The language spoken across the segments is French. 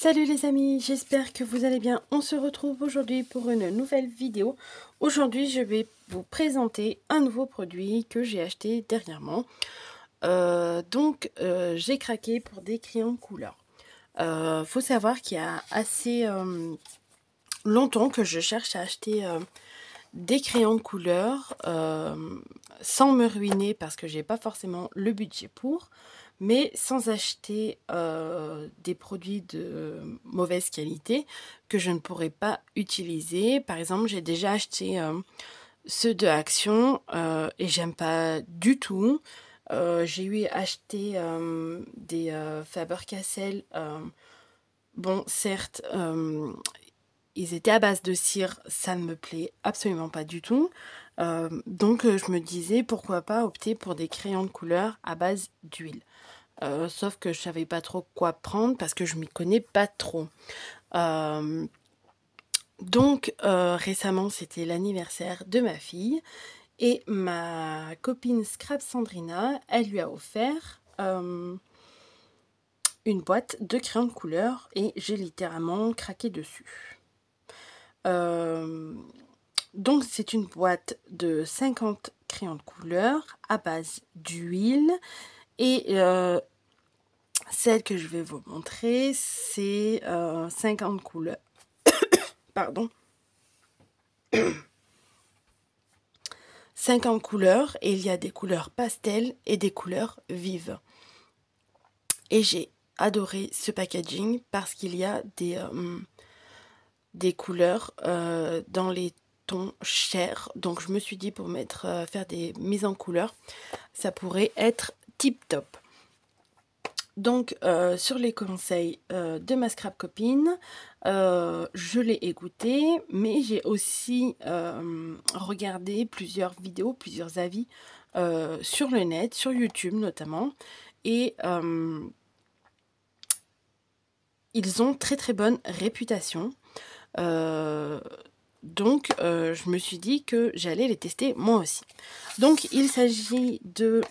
Salut les amis, j'espère que vous allez bien. On se retrouve aujourd'hui pour une nouvelle vidéo. Aujourd'hui, je vais vous présenter un nouveau produit que j'ai acheté dernièrement. J'ai craqué pour des crayons couleur. Faut savoir qu'il y a assez longtemps que je cherche à acheter des crayons de couleur sans me ruiner parce que j'ai pas forcément le budget pour, mais sans acheter des produits de mauvaise qualité que je ne pourrais pas utiliser. Par exemple, j'ai déjà acheté ceux de Action et j'aime pas du tout. J'ai eu acheté des Faber-Castell. Bon, certes, ils étaient à base de cire, ça ne me plaît absolument pas du tout. Je me disais pourquoi pas opter pour des crayons de couleur à base d'huile. Sauf que je savais pas trop quoi prendre parce que je m'y connais pas trop. Récemment, c'était l'anniversaire de ma fille et ma copine Scrap Sandrina, elle lui a offert une boîte de crayons de couleur et j'ai littéralement craqué dessus. C'est une boîte de 50 crayons de couleur à base d'huile et celle que je vais vous montrer, c'est 50 couleurs. Pardon. 50 couleurs et il y a des couleurs pastel et des couleurs vives. Et j'ai adoré ce packaging parce qu'il y a des couleurs dans les tons chers. Donc je me suis dit pour faire des mises en couleur, ça pourrait être tip top. Donc sur les conseils de ma scrap copine, je l'ai écouté, mais j'ai aussi regardé plusieurs vidéos, plusieurs avis sur le net, sur YouTube notamment, et ils ont très bonne réputation. Je me suis dit que j'allais les tester moi aussi. Donc il s'agit de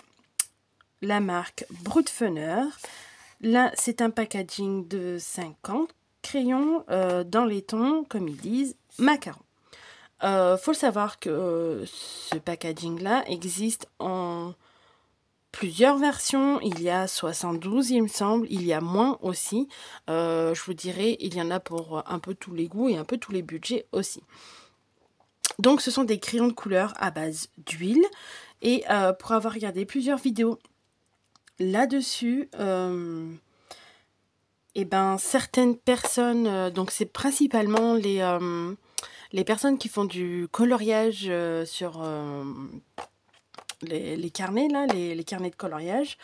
la marque Brutfunner. Là, c'est un packaging de 50 crayons dans les tons, comme ils disent, macaron. Faut savoir que ce packaging-là existe en plusieurs versions. Il y a 72, il me semble. Il y a moins aussi. Je vous dirais, il y en a pour un peu tous les goûts et un peu tous les budgets aussi. Donc, ce sont des crayons de couleur à base d'huile. Et pour avoir regardé plusieurs vidéos là-dessus, certaines personnes, donc c'est principalement les personnes qui font du coloriage sur les carnets, là, les carnets de coloriage.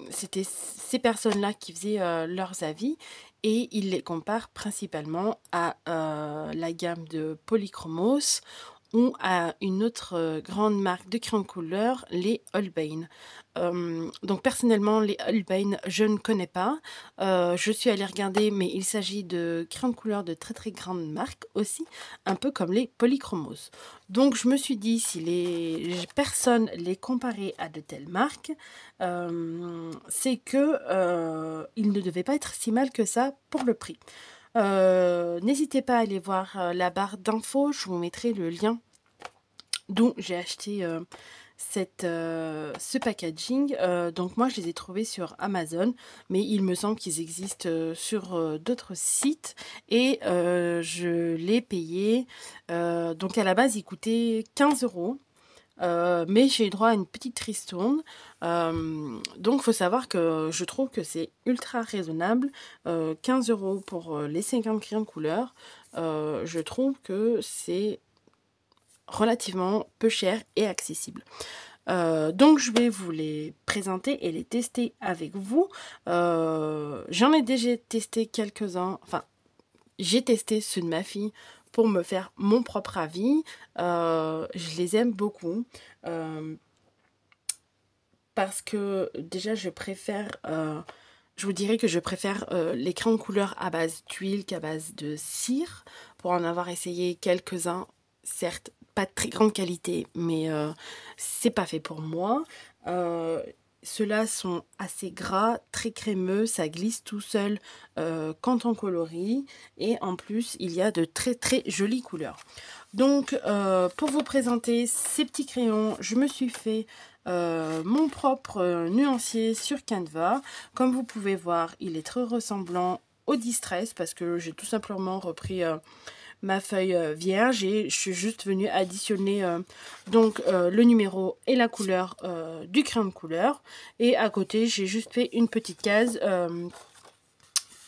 C'était ces personnes-là qui faisaient leurs avis et ils les comparent principalement à la gamme de Polychromos ou à une autre grande marque de crayons de couleur, les Holbein. Donc personnellement, les Holbein, je ne connais pas. Je suis allée regarder, mais il s'agit de crayons de couleur de très grandes marques aussi, un peu comme les Polychromos. Donc je me suis dit, si les personnes les comparaient à de telles marques, c'est que ils ne devaient pas être si mal que ça pour le prix. N'hésitez pas à aller voir la barre d'infos, je vous mettrai le lien d'où j'ai acheté ce packaging. Donc moi je les ai trouvés sur Amazon, mais il me semble qu'ils existent sur d'autres sites et je l'ai payé. Donc à la base il coûtait 15 €. Mais j'ai eu droit à une petite ristourne. Donc faut savoir que je trouve que c'est ultra raisonnable. 15 € pour les 50 crayons de couleur. Je trouve que c'est relativement peu cher et accessible. Donc je vais vous les présenter et les tester avec vous. J'en ai déjà testé quelques-uns. Enfin, j'ai testé ceux de ma fille pour me faire mon propre avis. Je les aime beaucoup. Parce que déjà je préfère, je vous dirais que je préfère les crayons de couleur à base d'huile qu'à base de cire. Pour en avoir essayé quelques-uns, certes pas de très grande qualité, mais c'est pas fait pour moi. ceux-là sont assez gras, très crémeux, ça glisse tout seul quand on colorie. Et en plus, il y a de très très jolies couleurs. Donc, pour vous présenter ces petits crayons, je me suis fait mon propre nuancier sur Canva. Comme vous pouvez voir, il est très ressemblant au Distress parce que j'ai tout simplement repris ma feuille vierge et je suis juste venue additionner le numéro et la couleur du crayon de couleur. Et à côté, j'ai juste fait une petite case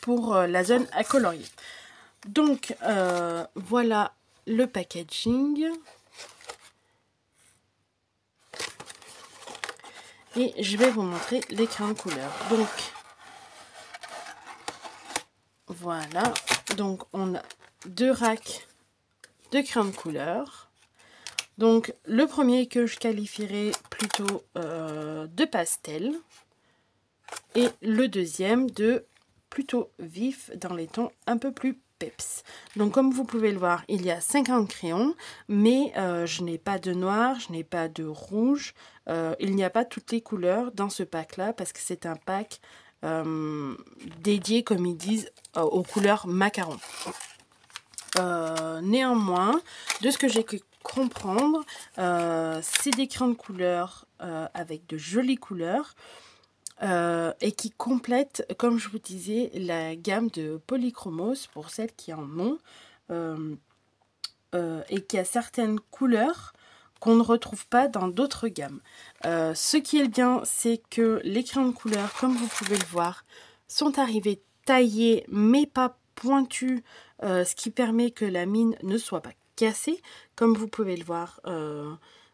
pour la zone à colorier. Donc, voilà le packaging. Et je vais vous montrer les crayons de couleur. Donc, voilà. Donc, on a 2 racks de crayons de couleur. Donc, le premier que je qualifierais plutôt de pastel. Et le deuxième de plutôt vif dans les tons un peu plus peps. Donc comme vous pouvez le voir, il y a 50 crayons, mais je n'ai pas de noir, je n'ai pas de rouge. Il n'y a pas toutes les couleurs dans ce pack-là parce que c'est un pack dédié, comme ils disent, aux couleurs macaron. Néanmoins, de ce que j'ai pu comprendre, c'est des crayons de couleur avec de jolies couleurs. Et qui complète, comme je vous disais, la gamme de Polychromos pour celles qui en ont et qui a certaines couleurs qu'on ne retrouve pas dans d'autres gammes. Ce qui est bien, c'est que les crayons de couleur, comme vous pouvez le voir, sont arrivés taillés mais pas pointus, ce qui permet que la mine ne soit pas cassée. Comme vous pouvez le voir,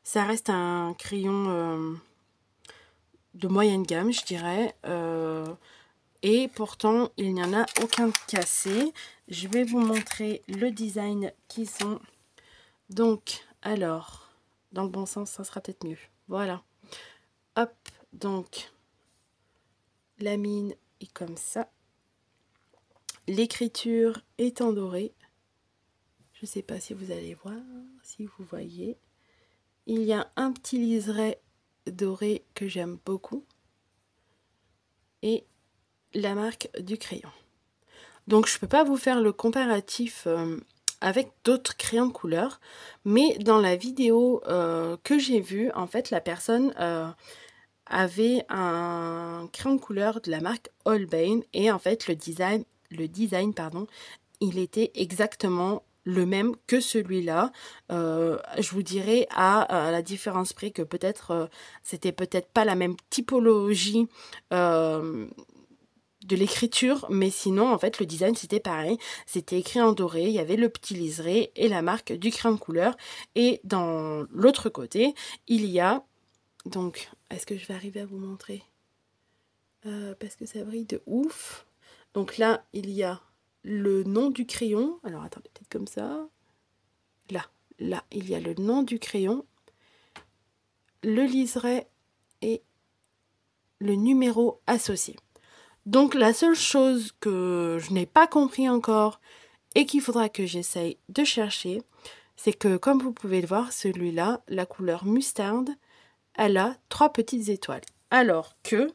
ça reste un crayon de moyenne gamme, je dirais, et pourtant il n'y en a aucun cassé. Je vais vous montrer le design qu'ils ont. Donc, alors, dans le bon sens, ça sera peut-être mieux. Voilà. Hop, donc, la mine est comme ça. L'écriture est en doré. Je ne sais pas si vous allez voir, si vous voyez. Il y a un petit liseré doré que j'aime beaucoup. Et la marque du crayon. Donc je ne peux pas vous faire le comparatif avec d'autres crayons de couleur, mais dans la vidéo que j'ai vue, en fait la personne avait un crayon de couleur de la marque Holbein et en fait le design pardon, il était exactement le même que celui-là. Je vous dirais à la différence près que peut-être c'était peut-être pas la même typologie de l'écriture, mais sinon en fait le design c'était pareil, c'était écrit en doré, il y avait le petit liseré et la marque du crayon de couleur. Et dans l'autre côté il y a, donc est-ce que je vais arriver à vous montrer parce que ça brille de ouf. Donc là il y a le nom du crayon, alors attendez, peut-être comme ça, là il y a le nom du crayon, le liseré et le numéro associé. Donc la seule chose que je n'ai pas compris encore et qu'il faudra que j'essaye de chercher, c'est que comme vous pouvez le voir, celui-là, la couleur moutarde, elle a 3 petites étoiles. Alors que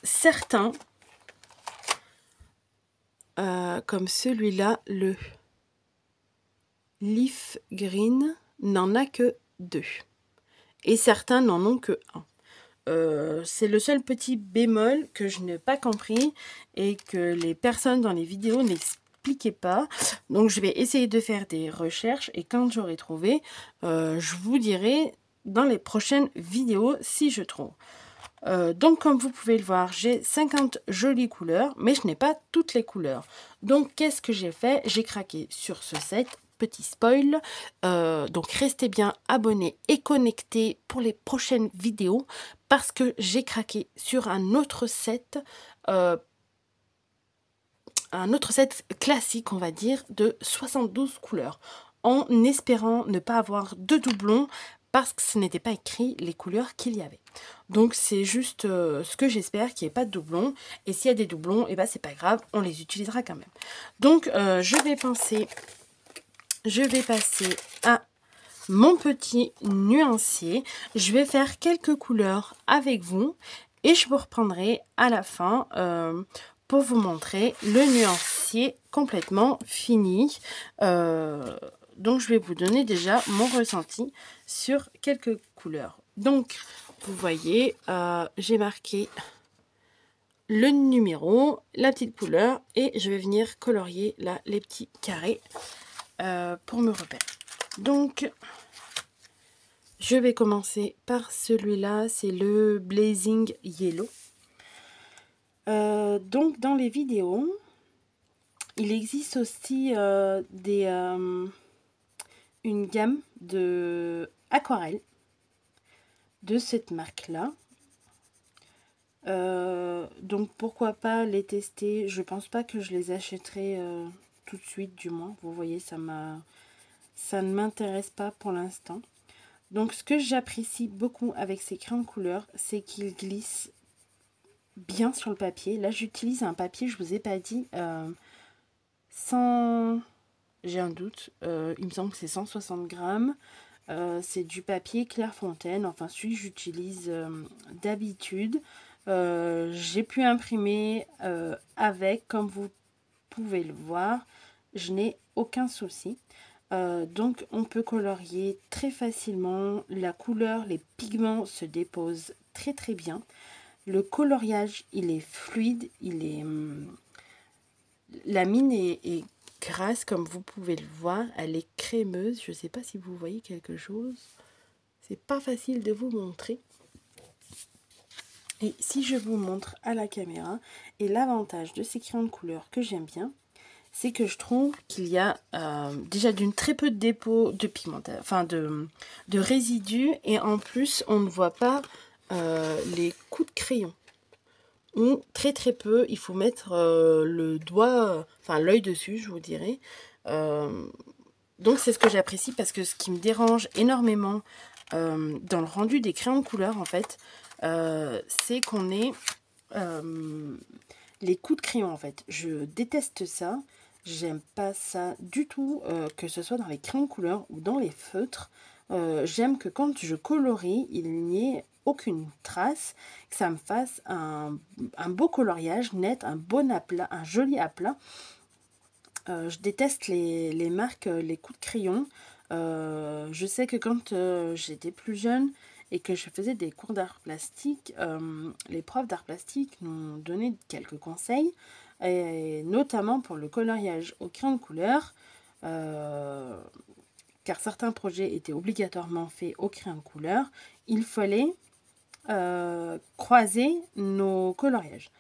certains, comme celui-là, le Leaf Green, n'en a que 2. Et certains n'en ont que 1. C'est le seul petit bémol que je n'ai pas compris et que les personnes dans les vidéos n'expliquaient pas. Donc je vais essayer de faire des recherches et quand j'aurai trouvé, je vous dirai dans les prochaines vidéos si je trouve. Donc comme vous pouvez le voir, j'ai 50 jolies couleurs, mais je n'ai pas toutes les couleurs. Donc qu'est-ce que j'ai fait? J'ai craqué sur ce set. Petit spoil, donc restez bien abonnés et connectés pour les prochaines vidéos parce que j'ai craqué sur un autre set classique on va dire de 72 couleurs en espérant ne pas avoir de doublons parce que ce n'était pas écrit les couleurs qu'il y avait. Donc c'est juste ce que j'espère, qu'il n'y ait pas de doublons, et s'il y a des doublons, et ben c'est pas grave, on les utilisera quand même. Donc je vais passer à mon petit nuancier. Je vais faire quelques couleurs avec vous et je vous reprendrai à la fin pour vous montrer le nuancier complètement fini. Donc je vais vous donner déjà mon ressenti sur quelques couleurs. Donc vous voyez, j'ai marqué le numéro, la petite couleur et je vais venir colorier là les petits carrés pour me repérer. Donc je vais commencer par celui-là, c'est le Blazing Yellow. Donc dans les vidéos, il existe aussi une gamme de aquarelles de cette marque-là. Donc pourquoi pas les tester. Je pense pas que je les achèterai tout de suite, du moins. Vous voyez, ça ne m'intéresse pas pour l'instant. Donc ce que j'apprécie beaucoup avec ces crayons de couleur, c'est qu'ils glissent bien sur le papier. Là j'utilise un papier, je vous ai pas dit, j'ai un doute, il me semble que c'est 160 grammes. C'est du papier Clairefontaine, enfin celui que j'utilise d'habitude. J'ai pu imprimer avec, comme vous pouvez le voir, je n'ai aucun souci. Donc on peut colorier très facilement, la couleur, les pigments se déposent très très bien. Le coloriage, il est fluide, la mine est grasse comme vous pouvez le voir, elle est crémeuse. Je ne sais pas si vous voyez quelque chose, c'est pas facile de vous montrer. Et si je vous montre à la caméra, et l'avantage de ces crayons de couleur que j'aime bien, c'est que je trouve qu'il y a déjà d'une très peu de dépôt de pigmentaire, enfin de résidus, et en plus on ne voit pas les coups de crayon. Ou très très peu, il faut mettre le doigt, enfin l'œil dessus, je vous dirais. Donc c'est ce que j'apprécie, parce que ce qui me dérange énormément dans le rendu des crayons de couleur, en fait, c'est qu'on ait les coups de crayon, en fait. Je déteste ça, j'aime pas ça du tout, que ce soit dans les crayons de couleur ou dans les feutres. J'aime que quand je colorie, il n'y ait aucune trace, que ça me fasse un beau coloriage net, un bon aplat, un joli aplat. Je déteste les marques, les coups de crayon. Je sais que quand j'étais plus jeune et que je faisais des cours d'art plastique, les profs d'art plastique m'ont donné quelques conseils, et notamment pour le coloriage au crayon de couleur, car certains projets étaient obligatoirement faits au crayon de couleur. Il fallait croiser nos coloriages,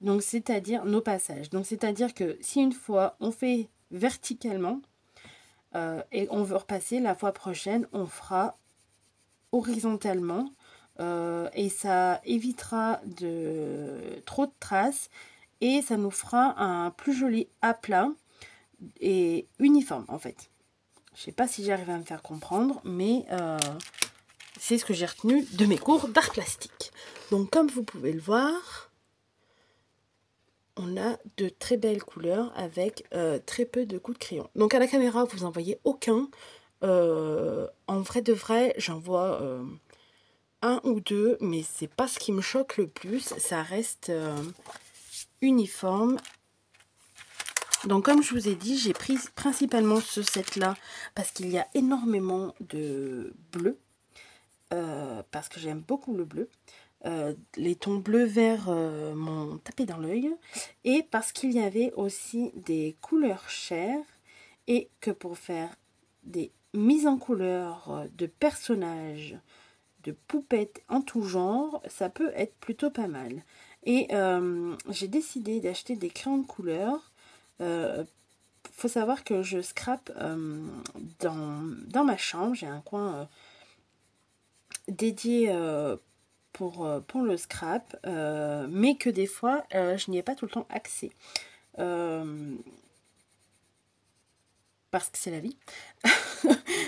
donc c'est-à-dire nos passages. Donc c'est-à-dire que si une fois on fait verticalement et on veut repasser, la fois prochaine on fera horizontalement, et ça évitera trop de traces et ça nous fera un plus joli aplat et uniforme, en fait. Je sais pas si j'arrive à me faire comprendre, mais c'est ce que j'ai retenu de mes cours d'art plastique. Donc comme vous pouvez le voir, on a de très belles couleurs avec très peu de coups de crayon. Donc à la caméra, vous n'en voyez aucun. En vrai de vrai, j'en vois un ou deux, mais c'est pas ce qui me choque le plus. Ça reste uniforme. Donc comme je vous ai dit, j'ai pris principalement ce set là parce qu'il y a énormément de bleu, parce que j'aime beaucoup le bleu. Les tons bleu-vert m'ont tapé dans l'œil, et parce qu'il y avait aussi des couleurs chères, et que pour faire des mises en couleur de personnages, de poupettes en tout genre, ça peut être plutôt pas mal. Et j'ai décidé d'acheter des crayons de couleur. Faut savoir que je scrape dans ma chambre, j'ai un coin dédié pour le scrap, mais que des fois je n'y ai pas tout le temps accès, parce que c'est la vie.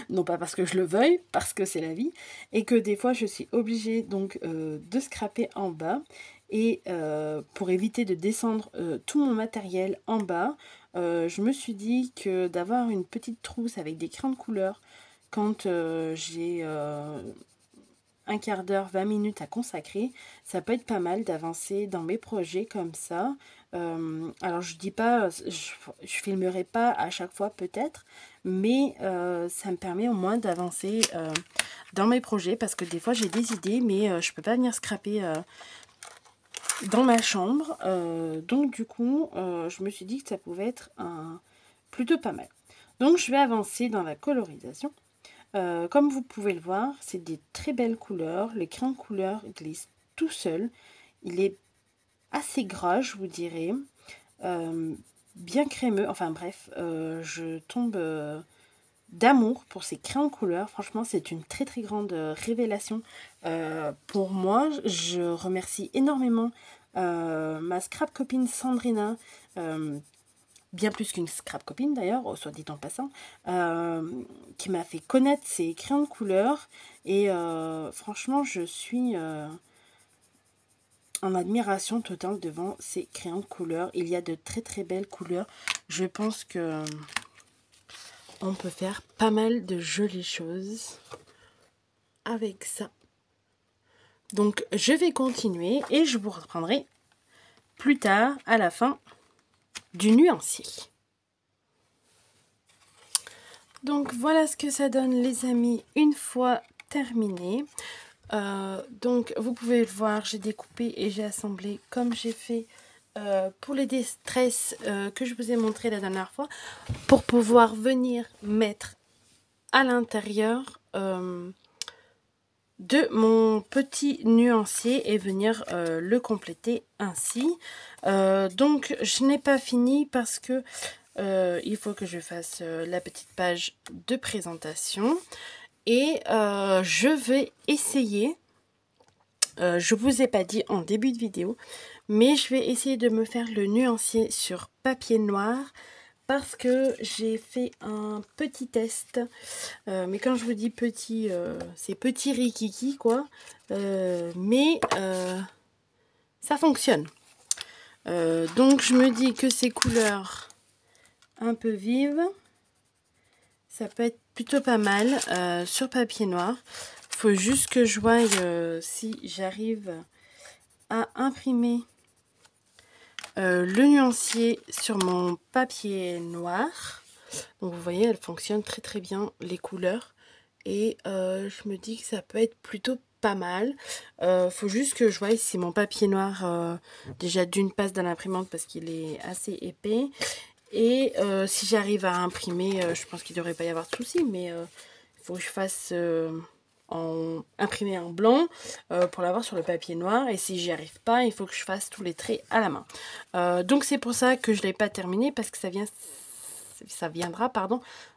Non pas parce que je le veuille, parce que c'est la vie, et que des fois je suis obligée donc de scraper en bas, et pour éviter de descendre tout mon matériel en bas, je me suis dit que d'avoir une petite trousse avec des crayons de couleur quand j'ai un quart d'heure, 20 minutes à consacrer, ça peut être pas mal d'avancer dans mes projets comme ça. Alors je dis pas, je filmerai pas à chaque fois peut-être, mais ça me permet au moins d'avancer dans mes projets parce que des fois j'ai des idées, mais je peux pas venir scraper dans ma chambre. Donc du coup, je me suis dit que ça pouvait être plutôt pas mal. Donc je vais avancer dans la colorisation. Comme vous pouvez le voir, c'est des très belles couleurs. Le crayon de couleur glisse tout seul. Il est assez gras, je vous dirais. Bien crémeux. Enfin bref, je tombe d'amour pour ces crayons de couleur. Franchement, c'est une très très grande révélation pour moi. Je remercie énormément ma scrap copine Sandrina. Bien plus qu'une scrap copine d'ailleurs, soit dit en passant, qui m'a fait connaître ces crayons de couleur. Et franchement, je suis en admiration totale devant ces crayons de couleur. Il y a de très très belles couleurs. Je pense que on peut faire pas mal de jolies choses avec ça. Donc je vais continuer et je vous reprendrai plus tard à la fin du nuancier. Donc voilà ce que ça donne les amis une fois terminé. Donc vous pouvez le voir, j'ai découpé et j'ai assemblé comme j'ai fait pour les déstress que je vous ai montré la dernière fois, pour pouvoir venir mettre à l'intérieur de mon petit nuancier et venir le compléter ainsi. Donc je n'ai pas fini parce que il faut que je fasse la petite page de présentation et je vais essayer, je vous ai pas dit en début de vidéo, mais je vais essayer de me faire le nuancier sur papier noir parce que j'ai fait un petit test, mais quand je vous dis petit, c'est petit rikiki quoi, mais ça fonctionne. Donc je me dis que ces couleurs un peu vives, ça peut être plutôt pas mal sur papier noir. Il faut juste que je voie si j'arrive à imprimer le nuancier sur mon papier noir. Donc vous voyez, elle fonctionne très très bien, les couleurs. Et je me dis que ça peut être plutôt pas mal. Faut juste que je voie si mon papier noir déjà d'une passe dans l'imprimante parce qu'il est assez épais. Et si j'arrive à imprimer, je pense qu'il ne devrait pas y avoir de souci, mais il faut que je fasse imprimer en blanc pour l'avoir sur le papier noir. Et si j'y arrive pas, il faut que je fasse tous les traits à la main. Donc c'est pour ça que je ne l'ai pas terminé, parce que ça viendra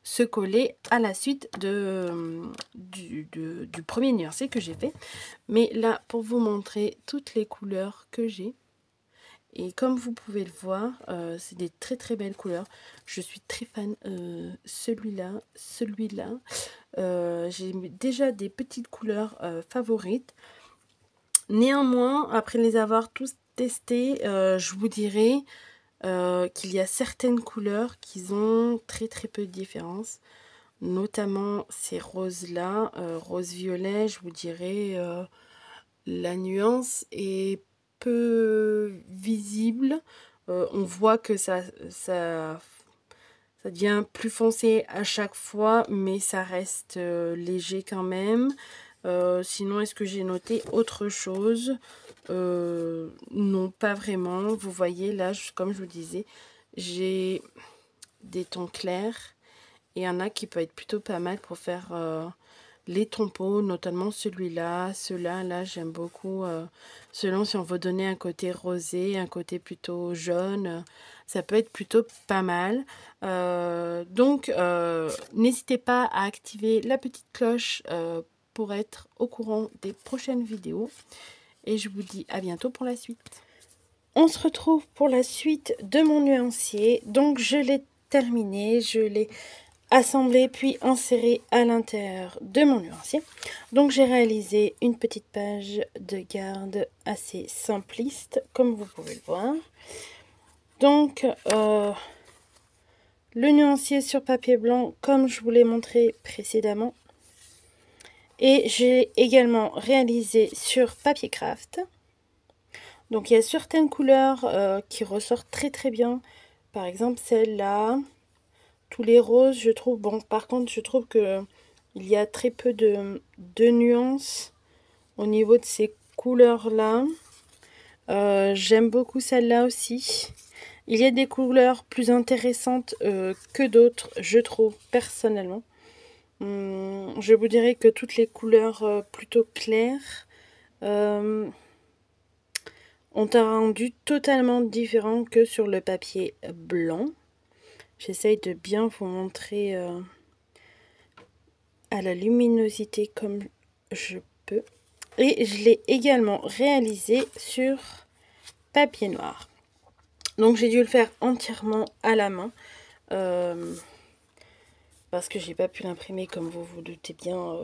se coller à la suite du premier nuancier que j'ai fait. Mais là, pour vous montrer toutes les couleurs que j'ai, et comme vous pouvez le voir, c'est des très très belles couleurs. Je suis très fan. Celui-là. J'ai déjà des petites couleurs favorites. Néanmoins, après les avoir tous testés, je vous dirais qu'il y a certaines couleurs qui ont très très peu de différence. Notamment ces roses-là, rose-violet, je vous dirais la nuance est peu visible. On voit que ça devient plus foncé à chaque fois, mais ça reste léger quand même. Sinon, est-ce que j'ai noté autre chose? Non, pas vraiment. Vous voyez là, comme je vous disais, j'ai des tons clairs et il y en a qui peut être plutôt pas mal pour faire les tompos, notamment celui-là, ceux-là, là j'aime beaucoup, selon si on veut donner un côté rosé, un côté plutôt jaune, ça peut être plutôt pas mal. Donc n'hésitez pas à activer la petite cloche pour être au courant des prochaines vidéos, et je vous dis à bientôt pour la suite. On se retrouve pour la suite de mon nuancier. Donc je l'ai terminé, je l'ai assemblé puis inséré à l'intérieur de mon nuancier. Donc j'ai réalisé une petite page de garde assez simpliste, comme vous pouvez le voir. Donc le nuancier sur papier blanc, comme je vous l'ai montré précédemment, Et j'ai également réalisé sur papier craft. Donc il y a certaines couleurs qui ressortent très très bien. Par exemple celle-là, tous les roses, je trouve. Bon, par contre, je trouve que il y a très peu de nuances au niveau de ces couleurs-là. J'aime beaucoup celle-là aussi. Il y a des couleurs plus intéressantes que d'autres, je trouve, personnellement. Je vous dirais que toutes les couleurs plutôt claires ont un rendu totalement différent que sur le papier blanc. J'essaye de bien vous montrer à la luminosité comme je peux. Et je l'ai également réalisé sur papier noir. Donc j'ai dû le faire entièrement à la main. Parce que j'ai pas pu l'imprimer comme vous vous doutez bien.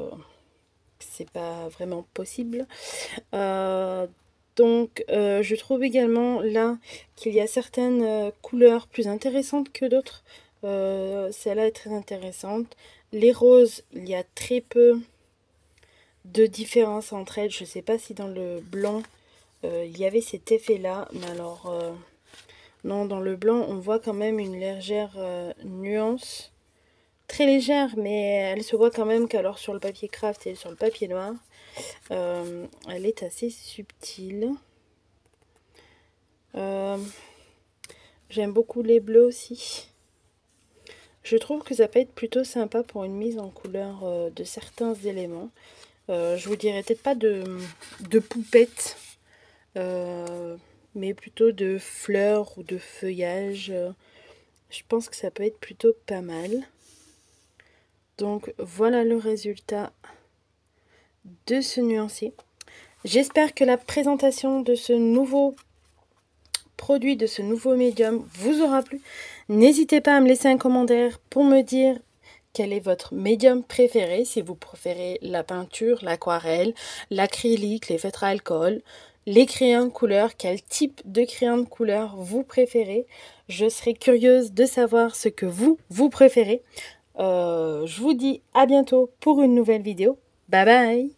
C'est pas vraiment possible. Donc je trouve également là qu'il y a certaines couleurs plus intéressantes que d'autres. Celle-là est très intéressante. Les roses, il y a très peu de différence entre elles. Je sais pas si dans le blanc il y avait cet effet là, mais alors non, dans le blanc on voit quand même une légère nuance, très légère, mais elle se voit quand même qu'alors sur le papier craft et sur le papier noir elle est assez subtile. J'aime beaucoup les bleus aussi. Je trouve que ça peut être plutôt sympa pour une mise en couleur de certains éléments. Je vous dirais peut-être pas de poupettes, mais plutôt de fleurs ou de feuillage. Je pense que ça peut être plutôt pas mal. Donc voilà le résultat de ce nuancier. J'espère que la présentation de ce nouveau produit, de ce nouveau médium vous aura plu. N'hésitez pas à me laisser un commentaire pour me dire quel est votre médium préféré, si vous préférez la peinture, l'aquarelle, l'acrylique, les feutres à alcool, les crayons de couleur, quel type de crayon de couleur vous préférez. Je serais curieuse de savoir ce que vous préférez. Je vous dis à bientôt pour une nouvelle vidéo. Bye bye!